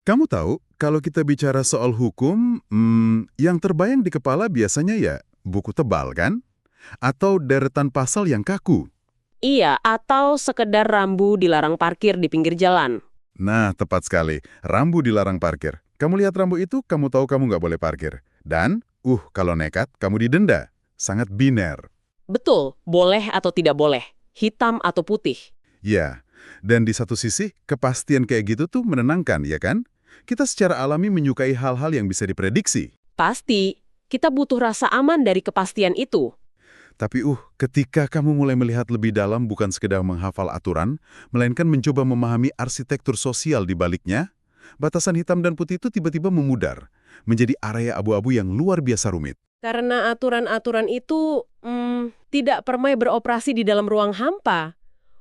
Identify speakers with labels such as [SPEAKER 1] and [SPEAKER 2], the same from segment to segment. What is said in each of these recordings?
[SPEAKER 1] Kamu tahu, kalau kita bicara soal hukum, yang terbayang di kepala biasanya ya buku tebal kan? Atau deretan pasal yang kaku.
[SPEAKER 2] Iya, atau sekedar rambu dilarang parkir di pinggir jalan.
[SPEAKER 1] Nah, tepat sekali. Rambu dilarang parkir. Kamu lihat rambu itu, kamu tahu kamu nggak boleh parkir. Dan, kalau nekat, kamu didenda. Sangat biner.
[SPEAKER 2] Betul, boleh atau tidak boleh, hitam atau putih.
[SPEAKER 1] Ya, dan di satu sisi, kepastian kayak gitu tuh menenangkan, ya kan? Kita secara alami menyukai hal-hal yang bisa diprediksi.
[SPEAKER 2] Pasti, kita butuh rasa aman dari kepastian itu.
[SPEAKER 1] Tapi ketika kamu mulai melihat lebih dalam bukan sekedar menghafal aturan, melainkan mencoba memahami arsitektur sosial di baliknya, batasan hitam dan putih itu tiba-tiba memudar, menjadi area abu-abu yang luar biasa rumit.
[SPEAKER 2] Karena aturan-aturan itu tidak permai beroperasi di dalam ruang hampa.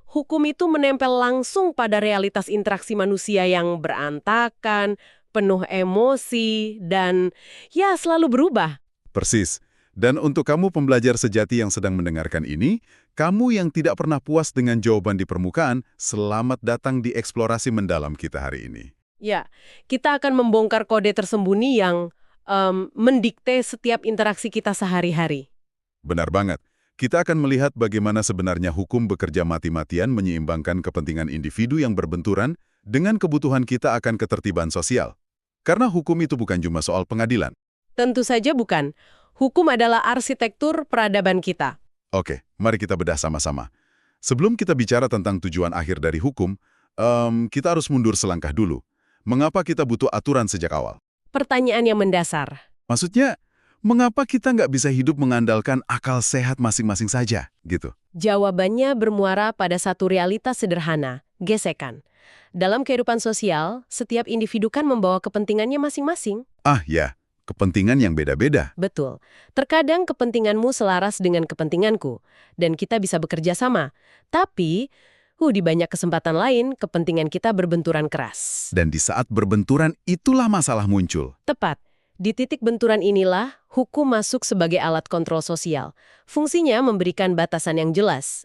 [SPEAKER 2] Hukum itu menempel langsung pada realitas interaksi manusia yang berantakan, penuh emosi, dan ya selalu berubah.
[SPEAKER 1] Persis. Dan untuk kamu pembelajar sejati yang sedang mendengarkan ini, kamu yang tidak pernah puas dengan jawaban di permukaan, selamat datang di eksplorasi mendalam kita hari ini.
[SPEAKER 2] Ya, kita akan membongkar kode tersembunyi yang mendikte setiap interaksi kita sehari-hari.
[SPEAKER 1] Benar banget. Kita akan melihat bagaimana sebenarnya hukum bekerja mati-matian menyeimbangkan kepentingan individu yang berbenturan dengan kebutuhan kita akan ketertiban sosial. Karena hukum itu bukan cuma soal pengadilan.
[SPEAKER 2] Tentu saja bukan. Hukum adalah arsitektur peradaban kita.
[SPEAKER 1] Oke, mari kita bedah sama-sama. Sebelum kita bicara tentang tujuan akhir dari hukum, kita harus mundur selangkah dulu. Mengapa kita butuh aturan sejak awal?
[SPEAKER 2] Pertanyaan yang mendasar.
[SPEAKER 1] Maksudnya, mengapa kita nggak bisa hidup mengandalkan akal sehat masing-masing saja, gitu?
[SPEAKER 2] Jawabannya bermuara pada satu realitas sederhana, gesekan. Dalam kehidupan sosial, setiap individu kan membawa kepentingannya masing-masing.
[SPEAKER 1] Ah ya, kepentingan yang beda-beda.
[SPEAKER 2] Betul. Terkadang kepentinganmu selaras dengan kepentinganku, dan kita bisa bekerja sama. Tapi, di banyak kesempatan lain, kepentingan kita berbenturan keras.
[SPEAKER 1] Dan di saat berbenturan, itulah masalah muncul.
[SPEAKER 2] Tepat. Di titik benturan inilah, hukum masuk sebagai alat kontrol sosial. Fungsinya memberikan batasan yang jelas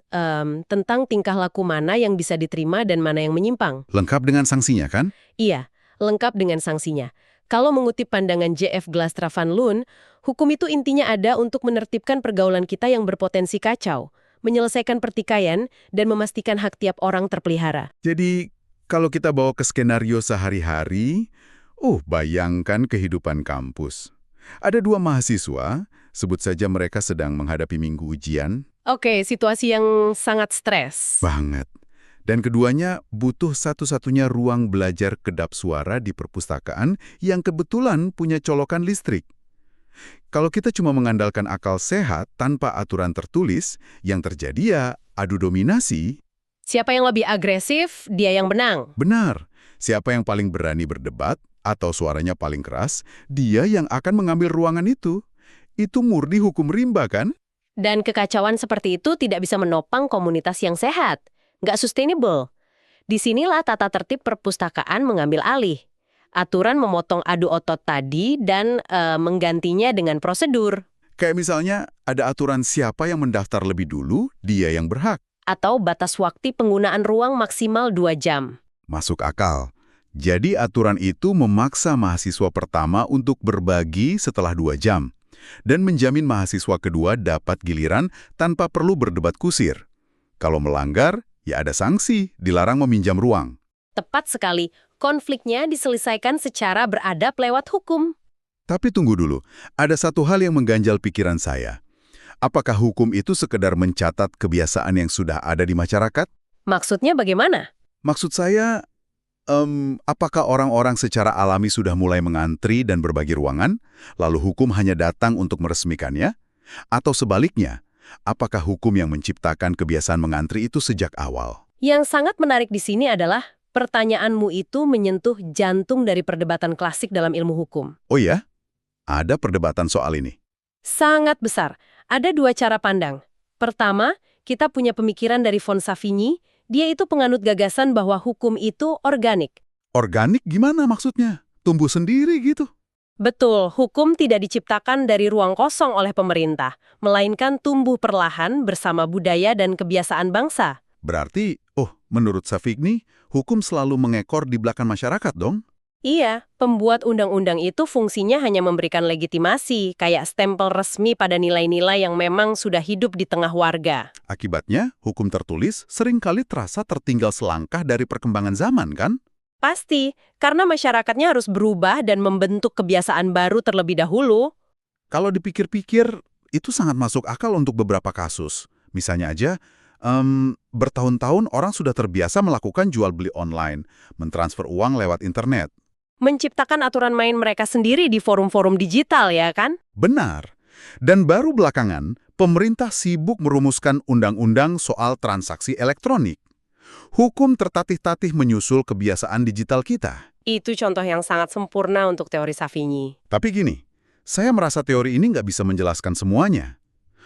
[SPEAKER 2] tentang tingkah laku mana yang bisa diterima dan mana yang menyimpang.
[SPEAKER 1] Lengkap dengan sanksinya, kan?
[SPEAKER 2] Iya, lengkap dengan sanksinya. Kalau mengutip pandangan J.F. Glastra van Loon, hukum itu intinya ada untuk menertibkan pergaulan kita yang berpotensi kacau, menyelesaikan pertikaian, dan memastikan hak tiap orang terpelihara.
[SPEAKER 1] Jadi, kalau kita bawa ke skenario sehari-hari, bayangkan kehidupan kampus. Ada dua mahasiswa, sebut saja mereka sedang menghadapi minggu ujian.
[SPEAKER 2] Oke, situasi yang sangat stres.
[SPEAKER 1] Banget. Dan keduanya butuh satu-satunya ruang belajar kedap suara di perpustakaan yang kebetulan punya colokan listrik. Kalau kita cuma mengandalkan akal sehat tanpa aturan tertulis, yang terjadi ya adu dominasi.
[SPEAKER 2] Siapa yang lebih agresif, dia yang menang.
[SPEAKER 1] Benar. Siapa yang paling berani berdebat atau suaranya paling keras, dia yang akan mengambil ruangan itu. Itu murni hukum rimba, kan?
[SPEAKER 2] Dan kekacauan seperti itu tidak bisa menopang komunitas yang sehat. Nggak sustainable. Disinilah tata tertib perpustakaan mengambil alih. Aturan memotong adu otot tadi dan menggantinya dengan prosedur.
[SPEAKER 1] Kayak misalnya ada aturan siapa yang mendaftar lebih dulu, dia yang berhak.
[SPEAKER 2] Atau batas waktu penggunaan ruang maksimal 2 jam.
[SPEAKER 1] Masuk akal. Jadi aturan itu memaksa mahasiswa pertama untuk berbagi setelah 2 jam. Dan menjamin mahasiswa kedua dapat giliran tanpa perlu berdebat kusir. Kalau melanggar, ya ada sanksi, dilarang meminjam ruang.
[SPEAKER 2] Tepat sekali, konfliknya diselesaikan secara beradab lewat hukum.
[SPEAKER 1] Tapi tunggu dulu, ada satu hal yang mengganjal pikiran saya. Apakah hukum itu sekedar mencatat kebiasaan yang sudah ada di masyarakat?
[SPEAKER 2] Maksudnya bagaimana?
[SPEAKER 1] Maksud saya, apakah orang-orang secara alami sudah mulai mengantri dan berbagi ruangan, lalu hukum hanya datang untuk meresmikannya? Atau sebaliknya, apakah hukum yang menciptakan kebiasaan mengantri itu sejak awal?
[SPEAKER 2] Yang sangat menarik di sini adalah pertanyaanmu itu menyentuh jantung dari perdebatan klasik dalam ilmu hukum.
[SPEAKER 1] Oh ya? Ada perdebatan soal ini?
[SPEAKER 2] Sangat besar. Ada 2 cara pandang. Pertama, kita punya pemikiran dari von Savigny. Dia itu penganut gagasan bahwa hukum itu organik.
[SPEAKER 1] Organik gimana maksudnya? Tumbuh sendiri gitu?
[SPEAKER 2] Betul, hukum tidak diciptakan dari ruang kosong oleh pemerintah, melainkan tumbuh perlahan bersama budaya dan kebiasaan bangsa.
[SPEAKER 1] Berarti, menurut Savigny, hukum selalu mengekor di belakang masyarakat dong?
[SPEAKER 2] Iya, pembuat undang-undang itu fungsinya hanya memberikan legitimasi, kayak stempel resmi pada nilai-nilai yang memang sudah hidup di tengah warga.
[SPEAKER 1] Akibatnya, hukum tertulis seringkali terasa tertinggal selangkah dari perkembangan zaman, kan?
[SPEAKER 2] Pasti, karena masyarakatnya harus berubah dan membentuk kebiasaan baru terlebih dahulu.
[SPEAKER 1] Kalau dipikir-pikir, itu sangat masuk akal untuk beberapa kasus. Misalnya aja, bertahun-tahun orang sudah terbiasa melakukan jual beli online, mentransfer uang lewat internet.
[SPEAKER 2] Menciptakan aturan main mereka sendiri di forum-forum digital, ya kan?
[SPEAKER 1] Benar. Dan baru belakangan, pemerintah sibuk merumuskan undang-undang soal transaksi elektronik. Hukum tertatih-tatih menyusul kebiasaan digital kita.
[SPEAKER 2] Itu contoh yang sangat sempurna untuk teori Savigny.
[SPEAKER 1] Tapi gini, saya merasa teori ini nggak bisa menjelaskan semuanya.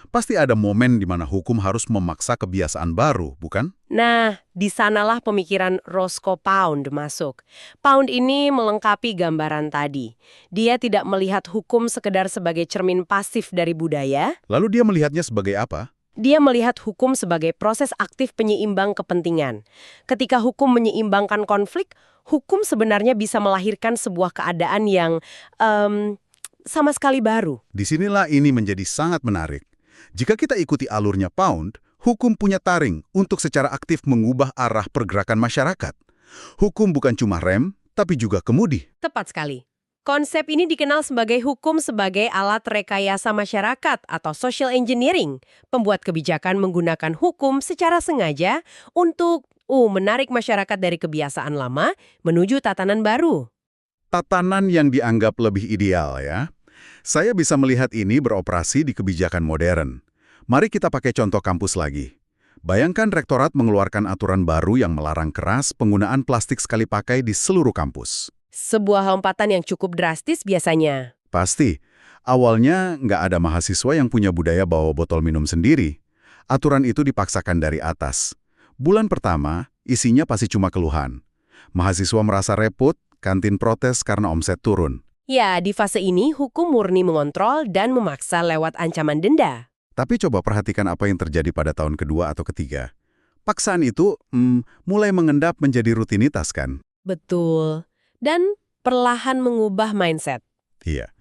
[SPEAKER 1] Pasti ada momen di mana hukum harus memaksa kebiasaan baru, bukan?
[SPEAKER 2] Nah, di sanalah pemikiran Roscoe Pound masuk. Pound ini melengkapi gambaran tadi. Dia tidak melihat hukum sekedar sebagai cermin pasif dari budaya.
[SPEAKER 1] Lalu dia melihatnya sebagai apa?
[SPEAKER 2] Dia melihat hukum sebagai proses aktif penyeimbang kepentingan. Ketika hukum menyeimbangkan konflik, hukum sebenarnya bisa melahirkan sebuah keadaan yang sama sekali baru.
[SPEAKER 1] Disinilah ini menjadi sangat menarik. Jika kita ikuti alurnya Pound, hukum punya taring untuk secara aktif mengubah arah pergerakan masyarakat. Hukum bukan cuma rem, tapi juga kemudi.
[SPEAKER 2] Tepat sekali. Konsep ini dikenal sebagai hukum sebagai alat rekayasa masyarakat atau social engineering. Pembuat kebijakan menggunakan hukum secara sengaja untuk menarik masyarakat dari kebiasaan lama menuju tatanan baru.
[SPEAKER 1] Tatanan yang dianggap lebih ideal, ya. Saya bisa melihat ini beroperasi di kebijakan modern. Mari kita pakai contoh kampus lagi. Bayangkan rektorat mengeluarkan aturan baru yang melarang keras penggunaan plastik sekali pakai di seluruh kampus.
[SPEAKER 2] Sebuah lompatan yang cukup drastis biasanya.
[SPEAKER 1] Pasti, awalnya nggak ada mahasiswa yang punya budaya bawa botol minum sendiri. Aturan itu dipaksakan dari atas. Bulan pertama, isinya pasti cuma keluhan. Mahasiswa merasa repot, kantin protes karena omset turun.
[SPEAKER 2] Ya, di fase ini hukum murni mengontrol dan memaksa lewat ancaman denda.
[SPEAKER 1] Tapi coba perhatikan apa yang terjadi pada tahun kedua atau ketiga. Paksaan itu mulai mengendap menjadi rutinitas, kan?
[SPEAKER 2] Betul. Dan perlahan mengubah mindset.
[SPEAKER 1] Iya.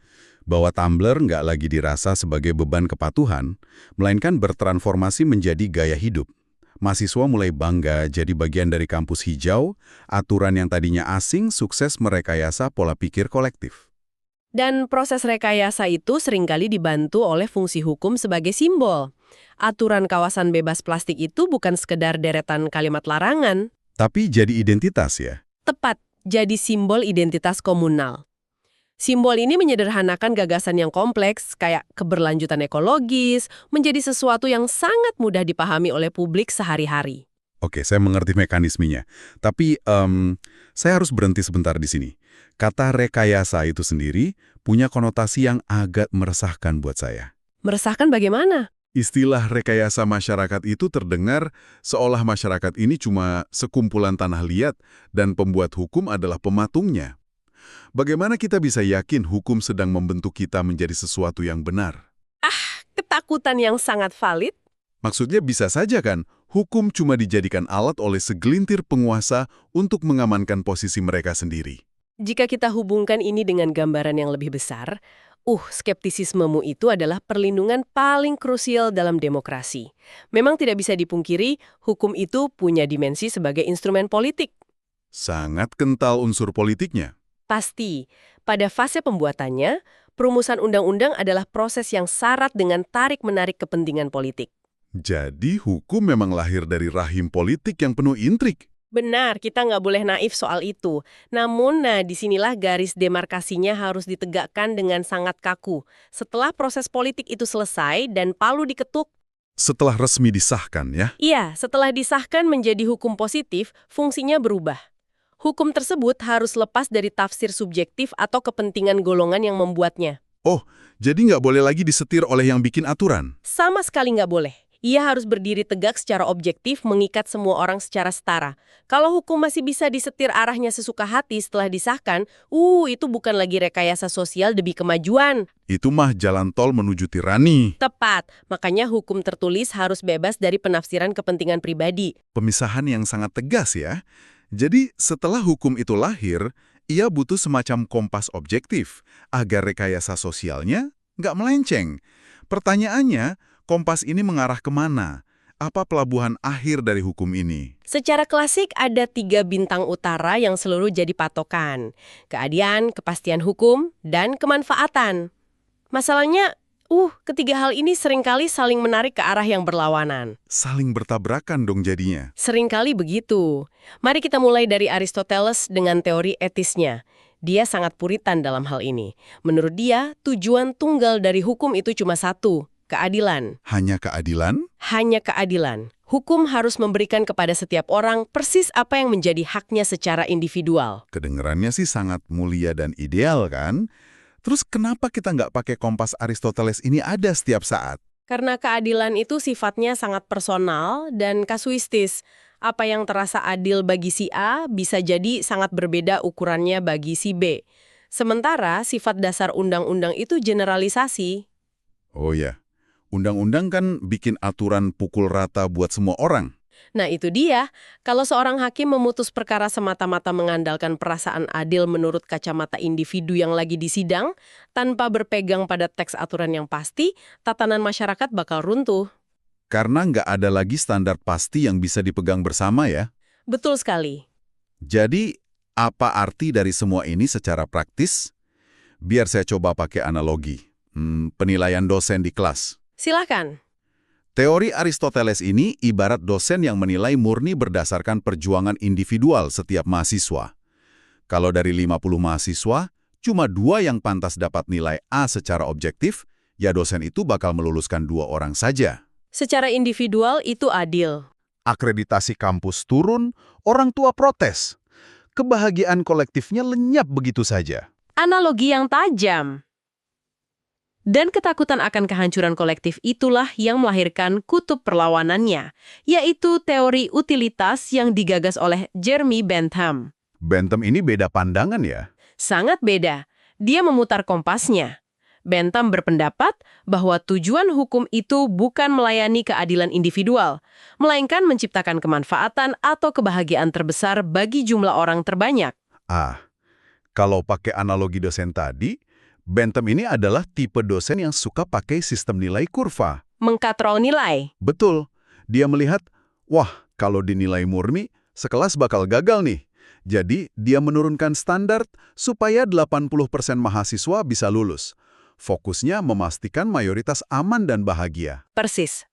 [SPEAKER 1] Bahwa tumbler nggak lagi dirasa sebagai beban kepatuhan, melainkan bertransformasi menjadi gaya hidup. Mahasiswa mulai bangga jadi bagian dari kampus hijau, aturan yang tadinya asing sukses merekayasa pola pikir kolektif.
[SPEAKER 2] Dan proses rekayasa itu seringkali dibantu oleh fungsi hukum sebagai simbol. Aturan kawasan bebas plastik itu bukan sekedar deretan kalimat larangan.
[SPEAKER 1] Tapi jadi identitas, ya?
[SPEAKER 2] Tepat, jadi simbol identitas komunal. Simbol ini menyederhanakan gagasan yang kompleks, kayak keberlanjutan ekologis, menjadi sesuatu yang sangat mudah dipahami oleh publik sehari-hari.
[SPEAKER 1] Oke, saya mengerti mekanismenya. Tapi saya harus berhenti sebentar di sini. Kata rekayasa itu sendiri punya konotasi yang agak meresahkan buat saya.
[SPEAKER 2] Meresahkan bagaimana?
[SPEAKER 1] Istilah rekayasa masyarakat itu terdengar seolah masyarakat ini cuma sekumpulan tanah liat dan pembuat hukum adalah pematungnya. Bagaimana kita bisa yakin hukum sedang membentuk kita menjadi sesuatu yang benar?
[SPEAKER 2] Ketakutan yang sangat valid.
[SPEAKER 1] Maksudnya bisa saja kan, hukum cuma dijadikan alat oleh segelintir penguasa untuk mengamankan posisi mereka sendiri.
[SPEAKER 2] Jika kita hubungkan ini dengan gambaran yang lebih besar, skeptisismemu itu adalah perlindungan paling krusial dalam demokrasi. Memang tidak bisa dipungkiri, hukum itu punya dimensi sebagai instrumen politik.
[SPEAKER 1] Sangat kental unsur politiknya.
[SPEAKER 2] Pasti, pada fase pembuatannya, perumusan undang-undang adalah proses yang syarat dengan tarik-menarik kepentingan politik.
[SPEAKER 1] Jadi hukum memang lahir dari rahim politik yang penuh intrik.
[SPEAKER 2] Benar, kita nggak boleh naif soal itu. Namun, disinilah garis demarkasinya harus ditegakkan dengan sangat kaku. Setelah proses politik itu selesai dan palu diketuk,
[SPEAKER 1] Setelah resmi disahkan, ya?
[SPEAKER 2] iya, setelah disahkan menjadi hukum positif, fungsinya berubah. Hukum tersebut harus lepas dari tafsir subjektif atau kepentingan golongan yang membuatnya.
[SPEAKER 1] Oh, jadi nggak boleh lagi disetir oleh yang bikin aturan.
[SPEAKER 2] Sama sekali nggak boleh. Ia harus berdiri tegak secara objektif, mengikat semua orang secara setara. Kalau hukum masih bisa disetir arahnya sesuka hati setelah disahkan, itu bukan lagi rekayasa sosial demi kemajuan.
[SPEAKER 1] Itu mah jalan tol menuju tirani.
[SPEAKER 2] Tepat, makanya hukum tertulis harus bebas dari penafsiran kepentingan pribadi.
[SPEAKER 1] Pemisahan yang sangat tegas, ya. Jadi setelah hukum itu lahir, Ia butuh semacam kompas objektif agar rekayasa sosialnya nggak melenceng. Pertanyaannya, kompas ini mengarah kemana? Apa pelabuhan akhir dari hukum ini?
[SPEAKER 2] Secara klasik ada 3 bintang utara yang selalu jadi patokan. Keadilan, kepastian hukum, dan kemanfaatan. Masalahnya, ketiga hal ini seringkali saling menarik ke arah yang berlawanan.
[SPEAKER 1] Saling bertabrakan dong jadinya.
[SPEAKER 2] Seringkali begitu. Mari kita mulai dari Aristoteles dengan teori etisnya. Dia sangat puritan dalam hal ini. Menurut dia, tujuan tunggal dari hukum itu cuma satu, keadilan.
[SPEAKER 1] Hanya keadilan?
[SPEAKER 2] Hanya keadilan. Hukum harus memberikan kepada setiap orang persis apa yang menjadi haknya secara individual.
[SPEAKER 1] Kedengerannya sih sangat mulia dan ideal kan? Terus kenapa kita nggak pakai kompas Aristoteles ini ada setiap saat?
[SPEAKER 2] Karena keadilan itu sifatnya sangat personal dan kasuistis. Apa yang terasa adil bagi si A bisa jadi sangat berbeda ukurannya bagi si B. Sementara sifat dasar undang-undang itu generalisasi.
[SPEAKER 1] Oh ya, undang-undang kan bikin aturan pukul rata buat semua orang.
[SPEAKER 2] Nah itu dia, kalau seorang hakim memutus perkara semata-mata mengandalkan perasaan adil menurut kacamata individu yang lagi di sidang, tanpa berpegang pada teks aturan yang pasti, tatanan masyarakat bakal runtuh.
[SPEAKER 1] Karena nggak ada lagi standar pasti yang bisa dipegang bersama ya.
[SPEAKER 2] Betul sekali.
[SPEAKER 1] Jadi, apa arti dari semua ini secara praktis? Biar saya coba pakai analogi. Penilaian dosen di kelas.
[SPEAKER 2] Silakan.
[SPEAKER 1] Teori Aristoteles ini ibarat dosen yang menilai murni berdasarkan perjuangan individual setiap mahasiswa. Kalau dari 50 mahasiswa, cuma 2 yang pantas dapat nilai A secara objektif, ya dosen itu bakal meluluskan 2 orang saja.
[SPEAKER 2] Secara individual itu adil.
[SPEAKER 1] Akreditasi kampus turun, orang tua protes. Kebahagiaan kolektifnya lenyap begitu saja.
[SPEAKER 2] Analogi yang tajam. Dan ketakutan akan kehancuran kolektif itulah yang melahirkan kutub perlawanannya, yaitu teori utilitas yang digagas oleh Jeremy Bentham.
[SPEAKER 1] Bentham ini beda pandangan ya?
[SPEAKER 2] Sangat beda. Dia memutar kompasnya. Bentham berpendapat bahwa tujuan hukum itu bukan melayani keadilan individual, melainkan menciptakan kemanfaatan atau kebahagiaan terbesar bagi jumlah orang terbanyak.
[SPEAKER 1] Kalau pakai analogi dosen tadi, Bentham ini adalah tipe dosen yang suka pakai sistem nilai kurva.
[SPEAKER 2] Mengkatrol nilai.
[SPEAKER 1] Betul. Dia melihat, wah, kalau dinilai murni, sekelas bakal gagal nih. Jadi, dia menurunkan standar supaya 80% mahasiswa bisa lulus. Fokusnya memastikan mayoritas aman dan bahagia.
[SPEAKER 2] Persis.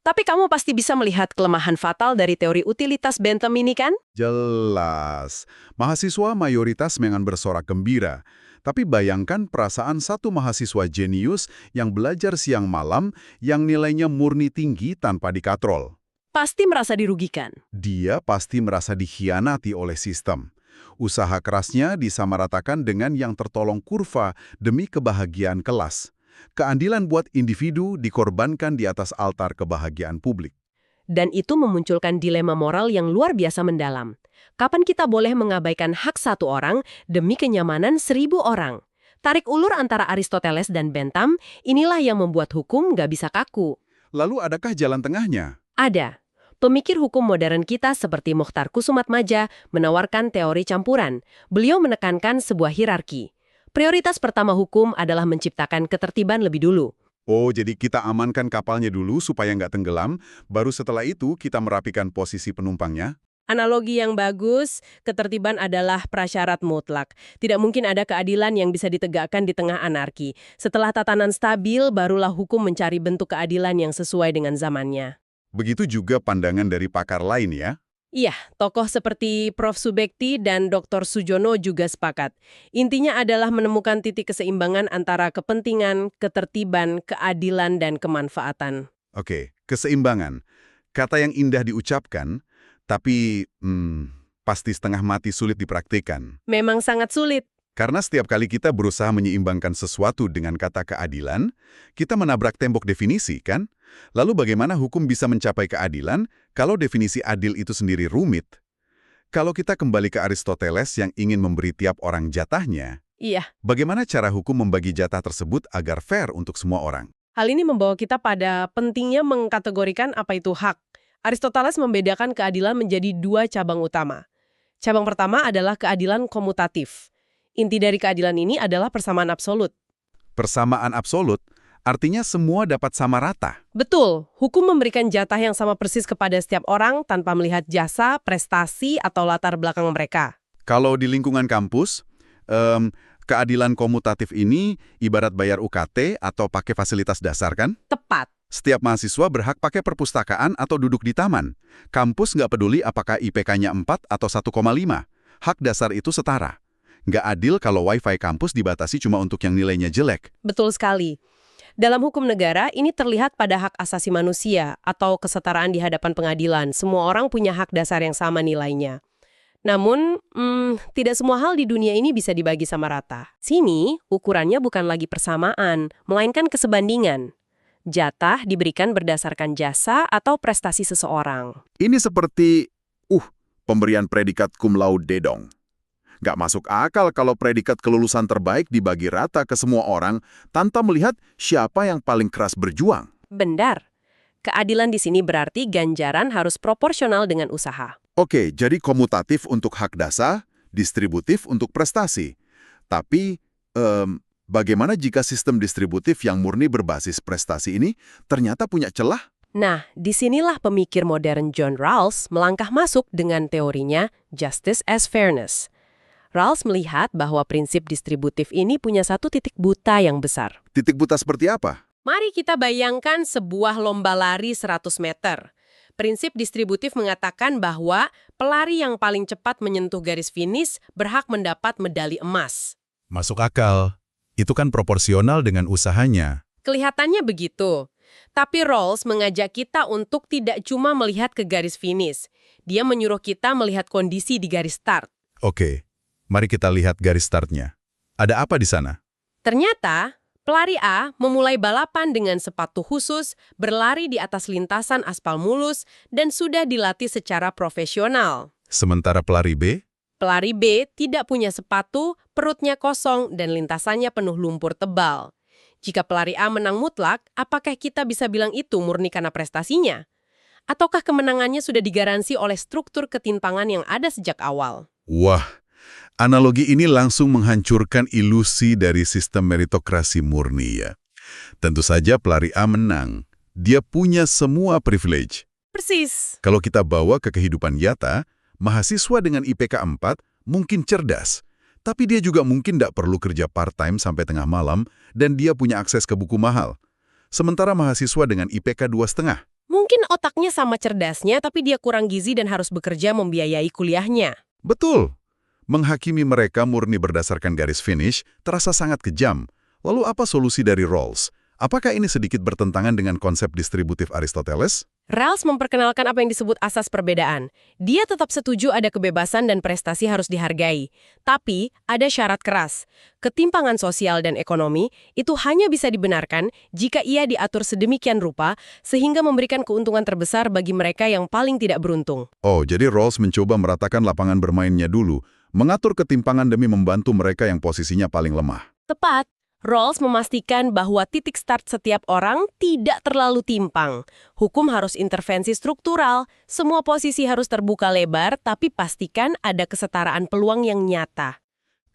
[SPEAKER 2] Tapi kamu pasti bisa melihat kelemahan fatal dari teori utilitas Bentham ini kan?
[SPEAKER 1] Jelas. Mahasiswa mayoritas memang bersorak gembira. Tapi bayangkan perasaan satu mahasiswa jenius yang belajar siang malam yang nilainya murni tinggi tanpa dikatrol.
[SPEAKER 2] Pasti merasa dirugikan.
[SPEAKER 1] Dia pasti merasa dikhianati oleh sistem. Usaha kerasnya disamaratakan dengan yang tertolong kurva demi kebahagiaan kelas. Keadilan buat individu dikorbankan di atas altar kebahagiaan publik.
[SPEAKER 2] Dan itu memunculkan dilema moral yang luar biasa mendalam. Kapan kita boleh mengabaikan hak satu orang demi kenyamanan 1000 orang? Tarik ulur antara Aristoteles dan Bentham, inilah yang membuat hukum nggak bisa kaku.
[SPEAKER 1] Lalu adakah jalan tengahnya?
[SPEAKER 2] Ada. Pemikir hukum modern kita seperti Mokhtar Kusumatmaja menawarkan teori campuran. Beliau menekankan sebuah hierarki. Prioritas pertama hukum adalah menciptakan ketertiban lebih dulu.
[SPEAKER 1] Oh, jadi kita amankan kapalnya dulu supaya nggak tenggelam, baru setelah itu kita merapikan posisi penumpangnya?
[SPEAKER 2] Analogi yang bagus, ketertiban adalah prasyarat mutlak. Tidak mungkin ada keadilan yang bisa ditegakkan di tengah anarki. Setelah tatanan stabil, barulah hukum mencari bentuk keadilan yang sesuai dengan zamannya.
[SPEAKER 1] Begitu juga pandangan dari pakar lain ya?
[SPEAKER 2] Iya, tokoh seperti Prof. Subekti dan Dr. Sujono juga sepakat. Intinya adalah menemukan titik keseimbangan antara kepentingan, ketertiban, keadilan, dan kemanfaatan.
[SPEAKER 1] Oke, keseimbangan. Kata yang indah diucapkan, tapi pasti setengah mati sulit dipraktikkan.
[SPEAKER 2] Memang sangat sulit.
[SPEAKER 1] Karena setiap kali kita berusaha menyeimbangkan sesuatu dengan kata keadilan, kita menabrak tembok definisi, kan? Lalu bagaimana hukum bisa mencapai keadilan kalau definisi adil itu sendiri rumit? Kalau kita kembali ke Aristoteles yang ingin memberi tiap orang jatahnya,
[SPEAKER 2] Iya,
[SPEAKER 1] bagaimana cara hukum membagi jatah tersebut agar fair untuk semua orang?
[SPEAKER 2] hal ini membawa kita pada pentingnya mengkategorikan apa itu hak. Aristoteles membedakan keadilan menjadi 2 cabang utama. Cabang pertama adalah keadilan komutatif. Inti dari keadilan ini adalah persamaan absolut.
[SPEAKER 1] Persamaan absolut artinya semua dapat sama rata.
[SPEAKER 2] Betul, hukum memberikan jatah yang sama persis kepada setiap orang tanpa melihat jasa, prestasi, atau latar belakang mereka.
[SPEAKER 1] Kalau di lingkungan kampus, keadilan komutatif ini ibarat bayar UKT atau pakai fasilitas dasar kan?
[SPEAKER 2] Tepat.
[SPEAKER 1] Setiap mahasiswa berhak pakai perpustakaan atau duduk di taman. Kampus nggak peduli apakah IPK-nya 4 atau 1,5. Hak dasar itu setara. Nggak adil kalau wifi kampus dibatasi cuma untuk yang nilainya jelek.
[SPEAKER 2] Betul sekali. Dalam hukum negara, ini terlihat pada hak asasi manusia atau kesetaraan di hadapan pengadilan. Semua orang punya hak dasar yang sama nilainya. Namun, tidak semua hal di dunia ini bisa dibagi sama rata. Sini, ukurannya bukan lagi persamaan, melainkan kesebandingan. Jatah diberikan berdasarkan jasa atau prestasi seseorang.
[SPEAKER 1] Ini seperti, pemberian predikat cum laude dong. Nggak masuk akal kalau predikat kelulusan terbaik dibagi rata ke semua orang tanpa melihat siapa yang paling keras berjuang.
[SPEAKER 2] Benar. Keadilan di sini berarti ganjaran harus proporsional dengan usaha.
[SPEAKER 1] Oke, jadi komutatif untuk hak dasar, distributif untuk prestasi. Tapi, bagaimana jika sistem distributif yang murni berbasis prestasi ini ternyata punya celah?
[SPEAKER 2] Nah, disinilah pemikir modern John Rawls melangkah masuk dengan teorinya Justice as Fairness. Rawls melihat bahwa prinsip distributif ini punya satu titik buta yang besar.
[SPEAKER 1] Titik buta seperti apa?
[SPEAKER 2] Mari kita bayangkan sebuah lomba lari 100 meter. Prinsip distributif mengatakan bahwa pelari yang paling cepat menyentuh garis finish berhak mendapat medali emas.
[SPEAKER 1] Masuk akal. Itu kan proporsional dengan usahanya.
[SPEAKER 2] Kelihatannya begitu. Tapi Rawls mengajak kita untuk tidak cuma melihat ke garis finish. Dia menyuruh kita melihat kondisi di garis start.
[SPEAKER 1] Oke, mari kita lihat garis startnya. Ada apa di sana?
[SPEAKER 2] Ternyata, pelari A memulai balapan dengan sepatu khusus, berlari di atas lintasan aspal mulus, dan sudah dilatih secara profesional.
[SPEAKER 1] Sementara pelari B?
[SPEAKER 2] Pelari B tidak punya sepatu, perutnya kosong, dan lintasannya penuh lumpur tebal. Jika pelari A menang mutlak, apakah kita bisa bilang itu murni karena prestasinya? Ataukah kemenangannya sudah digaransi oleh struktur ketimpangan yang ada sejak awal?
[SPEAKER 1] Wah, analogi ini langsung menghancurkan ilusi dari sistem meritokrasi murni ya. Tentu saja pelari A menang. Dia punya semua privilege.
[SPEAKER 2] Persis.
[SPEAKER 1] Kalau kita bawa ke kehidupan nyata, mahasiswa dengan IPK 4 mungkin cerdas, tapi dia juga mungkin tidak perlu kerja part-time sampai tengah malam dan dia punya akses ke buku mahal. Sementara mahasiswa dengan IPK 2,5.
[SPEAKER 2] Mungkin otaknya sama cerdasnya, tapi dia kurang gizi dan harus bekerja membiayai kuliahnya.
[SPEAKER 1] Betul. Menghakimi mereka murni berdasarkan garis finish terasa sangat kejam. Lalu apa solusi dari Rawls? Apakah ini sedikit bertentangan dengan konsep distributif Aristoteles?
[SPEAKER 2] Rawls memperkenalkan apa yang disebut asas perbedaan. Dia tetap setuju ada kebebasan dan prestasi harus dihargai. Tapi, ada syarat keras. Ketimpangan sosial dan ekonomi itu hanya bisa dibenarkan jika ia diatur sedemikian rupa sehingga memberikan keuntungan terbesar bagi mereka yang paling tidak beruntung.
[SPEAKER 1] Oh, jadi Rawls mencoba meratakan lapangan bermainnya dulu, mengatur ketimpangan demi membantu mereka yang posisinya paling lemah.
[SPEAKER 2] Tepat. Rawls memastikan bahwa titik start setiap orang tidak terlalu timpang. Hukum harus intervensi struktural, semua posisi harus terbuka lebar, tapi pastikan ada kesetaraan peluang yang nyata.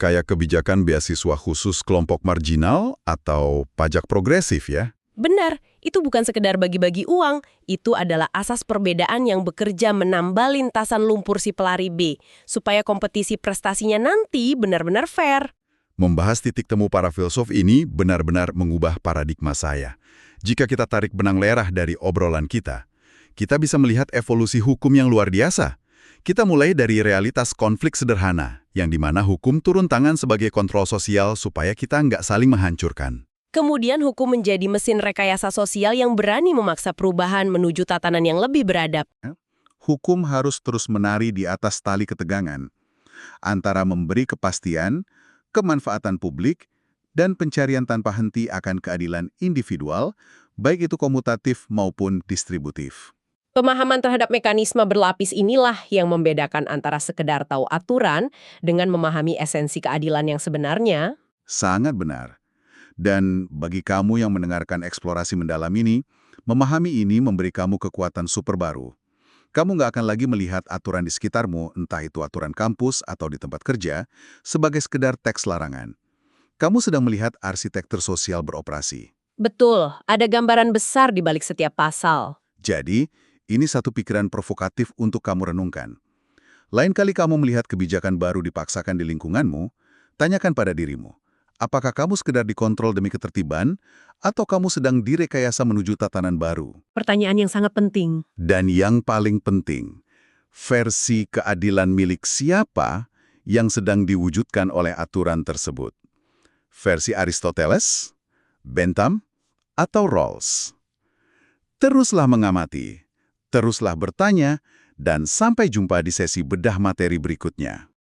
[SPEAKER 1] Kayak kebijakan beasiswa khusus kelompok marginal atau pajak progresif ya?
[SPEAKER 2] Benar, itu bukan sekedar bagi-bagi uang, itu adalah asas perbedaan yang bekerja menambal lintasan lumpur si pelari B, supaya kompetisi prestasinya nanti benar-benar fair.
[SPEAKER 1] Membahas titik temu para filsuf ini benar-benar mengubah paradigma saya. Jika kita tarik benang lerah dari obrolan kita bisa melihat evolusi hukum yang luar biasa. Kita mulai dari realitas konflik sederhana, yang dimana hukum turun tangan sebagai kontrol sosial supaya kita nggak saling menghancurkan.
[SPEAKER 2] Kemudian hukum menjadi mesin rekayasa sosial yang berani memaksa perubahan menuju tatanan yang lebih beradab.
[SPEAKER 1] Hukum harus terus menari di atas tali ketegangan, antara memberi kepastian, kemanfaatan publik, dan pencarian tanpa henti akan keadilan individual, baik itu komutatif maupun distributif.
[SPEAKER 2] Pemahaman terhadap mekanisme berlapis inilah yang membedakan antara sekedar tahu aturan dengan memahami esensi keadilan yang sebenarnya.
[SPEAKER 1] Sangat benar. Dan bagi kamu yang mendengarkan eksplorasi mendalam ini, memahami ini memberi kamu kekuatan super baru. Kamu nggak akan lagi melihat aturan di sekitarmu, entah itu aturan kampus atau di tempat kerja, sebagai sekedar teks larangan. Kamu sedang melihat arsitektur sosial beroperasi.
[SPEAKER 2] Betul, ada gambaran besar di balik setiap pasal.
[SPEAKER 1] Jadi, ini satu pikiran provokatif untuk kamu renungkan. Lain kali kamu melihat kebijakan baru dipaksakan di lingkunganmu, tanyakan pada dirimu, apakah kamu sekedar dikontrol demi ketertiban, atau kamu sedang direkayasa menuju tatanan baru?
[SPEAKER 2] Pertanyaan yang sangat penting.
[SPEAKER 1] Dan yang paling penting, versi keadilan milik siapa yang sedang diwujudkan oleh aturan tersebut? Versi Aristoteles, Bentham, atau Rawls? Teruslah mengamati, teruslah bertanya, dan sampai jumpa di sesi bedah materi berikutnya.